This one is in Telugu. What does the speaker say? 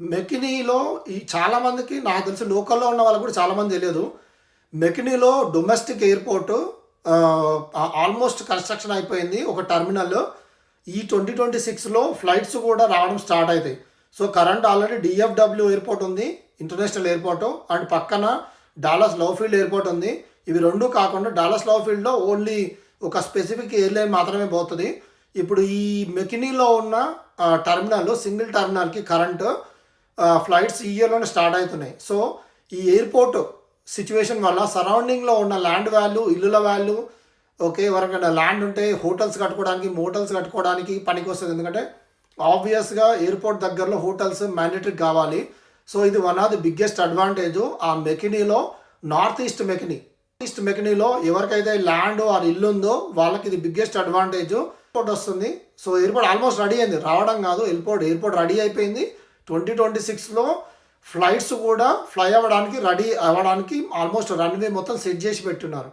మెకినీలో ఈ చాలామందికి నాకు తెలిసి లోకల్‌లో ఉన్న వాళ్ళకి కూడా చాలామంది తెలియదు. మెకినీలో డొమెస్టిక్ ఎయిర్‌పోర్టు ఆల్మోస్ట్ కన్‌స్ట్రక్షన్ అయిపోయింది ఒక టెర్మినల్. ఈ 2026లో ఫ్లైట్స్ కూడా రావడం స్టార్ట్ అయితాయి. సో, కరెంట్ ఆల్రెడీ డీఎఫ్‌డబ్ల్యూ ఎయిర్‌పోర్ట్ ఉంది. International airport. అండ్ పక్కన డాలస్ లవ్‌ఫీల్డ్ ఎయిర్‌పోర్ట్ ఉంది. ఇవి 2 కాకుండా డాలస్ లవ్‌ఫీల్డ్‌లో ఓన్లీ ఒక స్పెసిఫిక్ ఎయిర్‌లైన్ మాత్రమే పోతది. ఇప్పుడు ఈ మెకినీలో ఉన్న టెర్మినల్ సింగిల్ టెర్మినల్‌కి కరెంటు ఫ్లైట్స్ ఈ ఇయర్‌లోనే స్టార్ట్ అవుతున్నాయి. సో, ఈ ఎయిర్‌పోర్ట్ సిట్యుయేషన్ వల్ల సరౌండింగ్‌లో ఉన్న ల్యాండ్ వాల్యూ, ఇల్లుల వాల్యూ, ఓకే, ఎవరికైనా ల్యాండ్ ఉంటే హోటల్స్ కట్టుకోవడానికి, మోటల్స్ కట్టుకోవడానికి పనికొస్తది. ఎందుకంటే ఆబ్వియస్‌గా ఎయిర్‌పోర్ట్ దగ్గరలో హోటల్స్ మ్యాండేటరీ కావాలి. సో, ఇది one of the biggest advantage ఆ మెకినీలో. నార్త్ ఈస్ట్ మెకినీలో ఎవరికైతే ల్యాండ్ ఆర్ ఇల్లు ఉందో వాళ్ళకి ఇది బిగ్గెస్ట్ అడ్వాంటేజ్. ఎయిర్‌పోర్ట్ వస్తుంది. సో, ఎయిర్‌పోర్ట్ ఆల్మోస్ట్ రెడీ అయింది. రావడం కాదు, ఎయిర్‌పోర్ట్ రెడీ అయిపోయింది. 2026లో ఫ్లైట్స్ కూడా ఫ్లై అవ్వడానికి రెడీ అవ్వడానికి ఆల్మోస్ట్ రన్వే మొత్తం సెట్ చేసి పెట్టున్నారు.